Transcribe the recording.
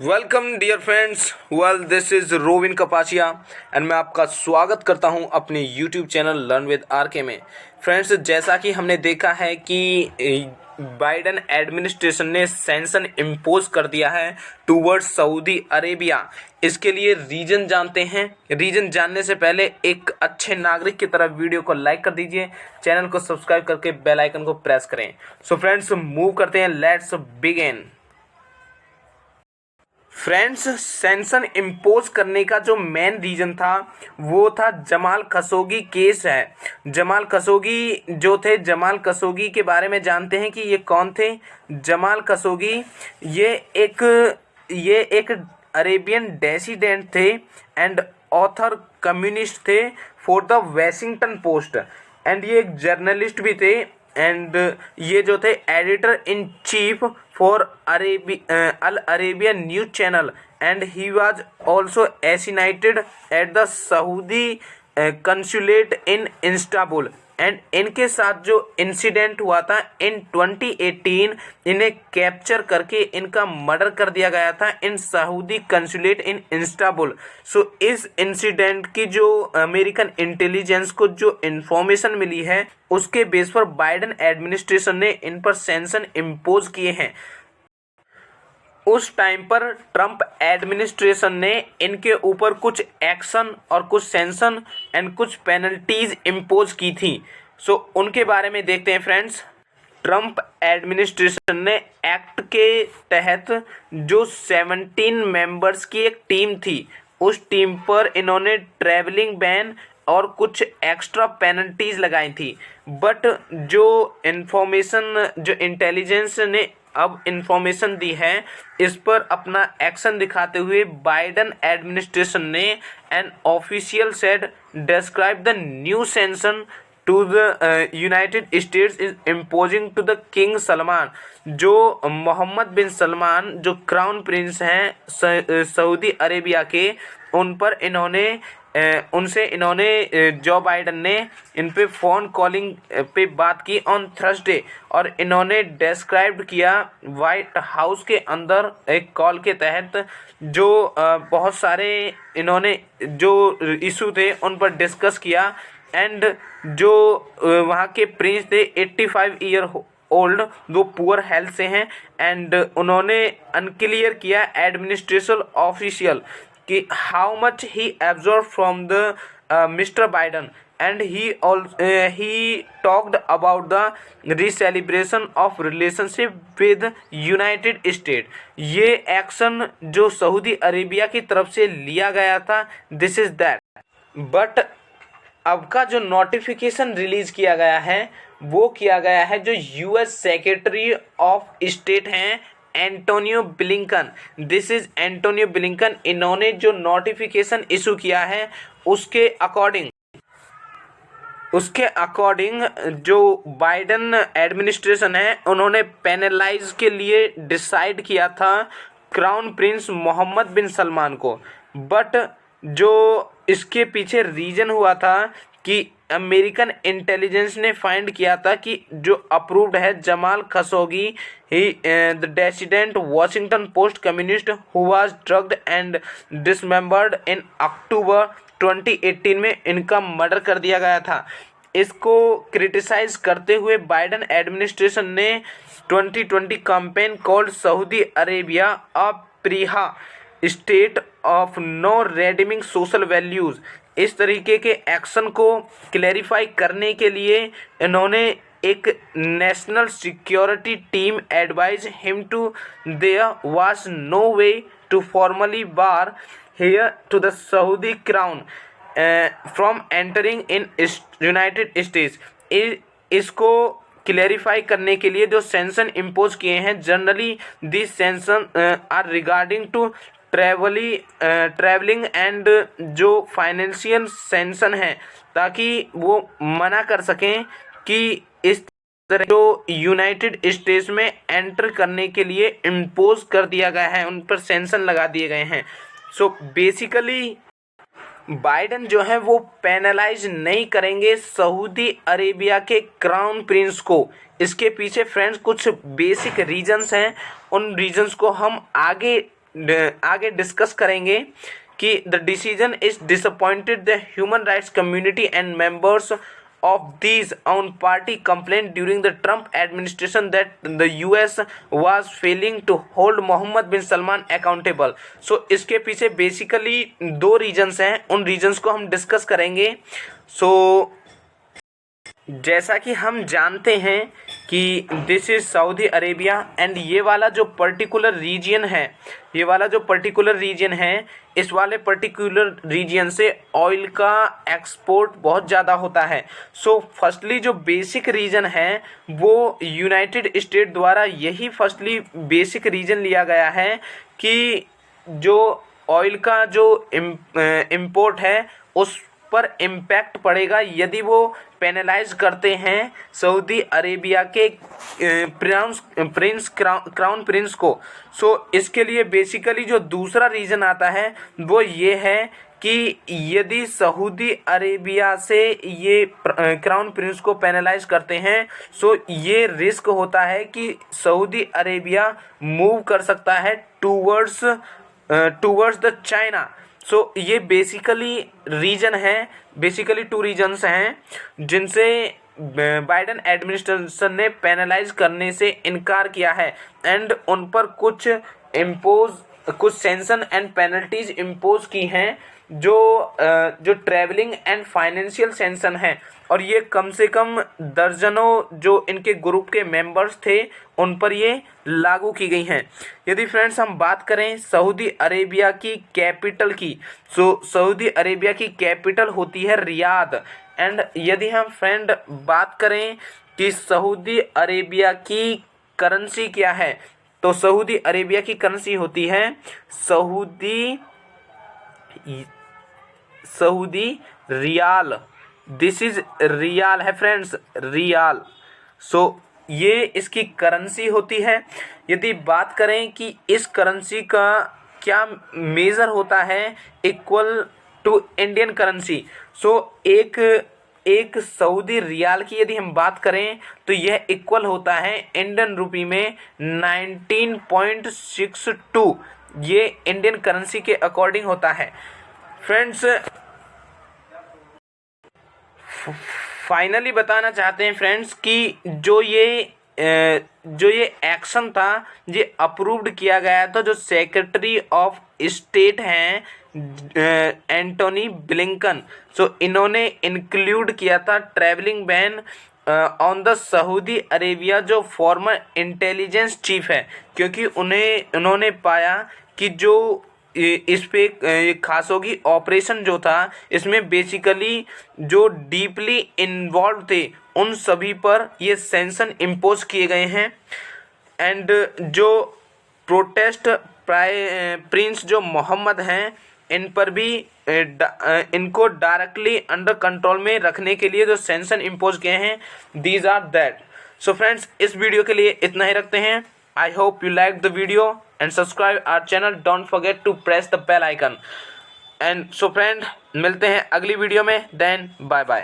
Welcome dear friends. This is Rovin Kapachia and मैं आपका स्वागत करता हूं अपने YouTube channel learn with RK में। फ्रेंड्स, जैसा कि हमने देखा है कि बाइडन एडमिनिस्ट्रेशन ने सैंक्शन इम्पोज कर दिया है टूवर्ड्स सऊदी अरेबिया। इसके लिए रीज़न जानते हैं। रीज़न जानने से पहले एक अच्छे नागरिक की तरह वीडियो को लाइक कर दीजिए, चैनल को सब्सक्राइब करके बेल आइकन को प्रेस करें। सो फ्रेंड्स, मूव करते हैं, let's begin. Friends, sanction impose करने का जो मेन रीज़न था वो था जमाल खशोगी केस है। जमाल खशोगी जो थे, जमाल खशोगी के बारे में जानते हैं कि ये कौन थे। जमाल खशोगी ये एक अरेबियन डिसिडेंट थे एंड ऑथर कम्युनिस्ट थे for the Washington Post and ये एक जर्नलिस्ट भी थे एंड ये जो थे editor in chief for Al Arabian news channel and he was also assassinated at the Saudi consulate in Istanbul. And इनके साथ जो इंसिडेंट हुआ था इन 2018, इन्हें कैप्चर करके इनका मर्डर कर दिया गया था in Saudi consulate in Istanbul. So इस इंसिडेंट की जो अमेरिकन इंटेलिजेंस को जो इंफॉर्मेशन मिली है उसके बेस पर बाइडन एडमिनिस्ट्रेशन ने इन पर सैंक्शन इम्पोज किए हैं। उस टाइम पर ट्रंप एडमिनिस्ट्रेशन ने इनके ऊपर कुछ एक्शन और कुछ सैंक्शन एंड कुछ पेनल्टीज इम्पोज की थी। सो उनके बारे में देखते हैं फ्रेंड्स। ट्रंप एडमिनिस्ट्रेशन ने एक्ट के तहत जो 17 मेंबर्स की एक टीम थी, उस टीम पर इन्होंने ट्रैवलिंग बैन और कुछ एक्स्ट्रा पेनल्टीज लगाई थी। बट जो इंटेलिजेंस ने अब इंफॉर्मेशन दी है, इस पर अपना एक्शन दिखाते हुए बाइडन एडमिनिस्ट्रेशन ने an official said describe the new sanction to the United States is imposing to the king Salman. जो मोहम्मद बिन सलमान जो क्राउन प्रिंस हैं सऊदी अरेबिया के, उन पर इन्होंने जो बाइडन ने इन पे फ़ोन कॉलिंग पे बात की ऑन थर्सडे और इन्होंने डिस्क्राइब किया वाइट हाउस के अंदर एक कॉल के तहत जो बहुत सारे इन्होंने जो इशू थे उन पर डिस्कस किया। एंड जो वहाँ के प्रिंस थे 85 ईयर ओल्ड, दो पुअर हेल्थ से हैं एंड उन्होंने अनक्लियर किया एडमिनिस्ट्रेशन ऑफिशियल कि how much he absorb from the Mr Biden and he talked about the recalibration of relationship with United State. ये एक्शन जो सऊदी अरेबिया की तरफ से लिया गया था, दिस इज दैट। बट अब का जो नोटिफिकेशन रिलीज किया गया है वो किया गया है जो यूएस सेक्रेटरी ऑफ स्टेट हैं Antonio Blinken. This is Antonio Blinken. इन्होंने जो नोटिफिकेशन इशू किया है उसके अकॉर्डिंग जो बाइडन एडमिनिस्ट्रेशन है उन्होंने पेनलाइज के लिए डिसाइड किया था crown Prince Mohammad bin Salman को। बट जो इसके पीछे रीज़न हुआ था कि अमेरिकन इंटेलिजेंस ने फाइंड किया था कि जो अप्रूव्ड है जमाल खशोगी ही the dissident Washington Post columnist who was drugged and dismembered in October 2018 में इनका मर्डर कर दिया गया था। इसको क्रिटिसाइज करते हुए बाइडन एडमिनिस्ट्रेशन ने 2020 campaign called Saudi Arabia a pariah state of no redeeming social values. इस तरीके के एक्शन को क्लैरिफाई करने के लिए इन्होंने एक national security team advise him to there was no way to formally bar heir to the Saudi crown from entering in United States. इसको क्लैरिफाई करने के लिए जो सैंक्शन इम्पोज किए हैं, generally this sanction are regarding to travelling and जो financial sanction है, ताकि वो मना कर सकें कि इस तरह जो यूनाइटेड स्टेट्स में एंटर करने के लिए इम्पोज कर दिया गया है, उन पर सैंक्शन लगा दिए गए हैं। सो बेसिकली बाइडन जो है वो पेनलाइज नहीं करेंगे सऊदी अरेबिया के क्राउन प्रिंस को। इसके पीछे फ्रेंड्स कुछ बेसिक रीजंस हैं, उन रीजंस को हम आगे आगे डिस्कस करेंगे कि the decision is disappointed the human rights community and members of these on party complained during the Trump administration that the US was failing to hold Mohammed bin Salman accountable. So इसके पीछे basically 2 reasons हैं, उन regions को हम discuss करेंगे. जैसा कि हम जानते हैं कि this is Saudi Arabia and ये वाला जो पर्टिकुलर रीजन है, इस वाले पर्टिकुलर रीजन से ऑयल का एक्सपोर्ट बहुत ज़्यादा होता है. सो फर्स्टली जो बेसिक रीजन है वो यूनाइटेड स्टेट द्वारा यही फर्स्टली बेसिक रीजन लिया गया है कि जो ऑयल का जो इम्पोर्ट है उस पर इम्पैक्ट पड़ेगा यदि वो पेनलाइज करते हैं सऊदी अरेबिया के क्राउन प्रिंस को. सो इसके लिए बेसिकली जो दूसरा रीज़न आता है वो ये है कि यदि सऊदी अरेबिया से ये क्राउन प्रिंस को पेनलाइज करते हैं सो ये रिस्क होता है कि सऊदी अरेबिया मूव कर सकता है टूवर्ड्स द चाइना. सो ये बेसिकली रीजन है, बेसिकली 2 रीजन्स हैं जिनसे बाइडन एडमिनिस्ट्रेशन ने पेनलाइज करने से इनकार किया है एंड उन पर कुछ सेंक्शन एंड पेनल्टीज इम्पोज की हैं जो ट्रैवलिंग एंड फाइनेंशियल सेंक्शन हैं. और ये कम से कम दर्जनों जो इनके ग्रुप के मेंबर्स थे उन पर ये लागू की गई हैं. यदि फ्रेंड्स हम बात करें सऊदी अरेबिया की कैपिटल की, सो सऊदी अरेबिया की कैपिटल होती है रियाद. एंड यदि हम फ्रेंड बात करें कि सऊदी अरेबिया की करेंसी क्या है, तो सऊदी अरेबिया की करेंसी होती है Saudi riyal. This is riyal है फ्रेंड्स, रियाल. सो ये इसकी करेंसी होती है. यदि बात करें कि इस करेंसी का क्या मेज़र होता है इक्वल टू इंडियन करेंसी, सो एक सऊदी रियाल की यदि हम बात करें तो यह इक्वल होता है इंडियन रुपी में 19.62. ये इंडियन करेंसी के अकॉर्डिंग होता है. फ्रेंड्स फाइनली बताना चाहते हैं फ्रेंड्स कि जो ये एक्शन था ये अप्रूव्ड किया गया था जो सेक्रेटरी ऑफ स्टेट हैं एंटोनी ब्लिंकन. सो इन्होंने इंक्लूड किया था travelling ban on the Saudi Arabia जो फॉर्मर इंटेलिजेंस चीफ है, क्योंकि उन्होंने पाया कि जो इस पे खासोगी ऑपरेशन जो था इसमें बेसिकली जो डीपली इन्वॉल्व थे उन सभी पर ये सैंक्शन इम्पोज किए गए हैं. एंड जो प्रोटेस्ट प्रिंस जो मोहम्मद हैं इन पर भी इनको डायरेक्टली अंडर कंट्रोल में रखने के लिए जो सैंक्शन इम्पोज किए हैं these are that. So friends इस वीडियो के लिए इतना ही रखते हैं. I hope you liked the video and subscribe our channel. Don't forget to press the bell icon. And so friend मिलते हैं अगली वीडियो में. Then bye bye.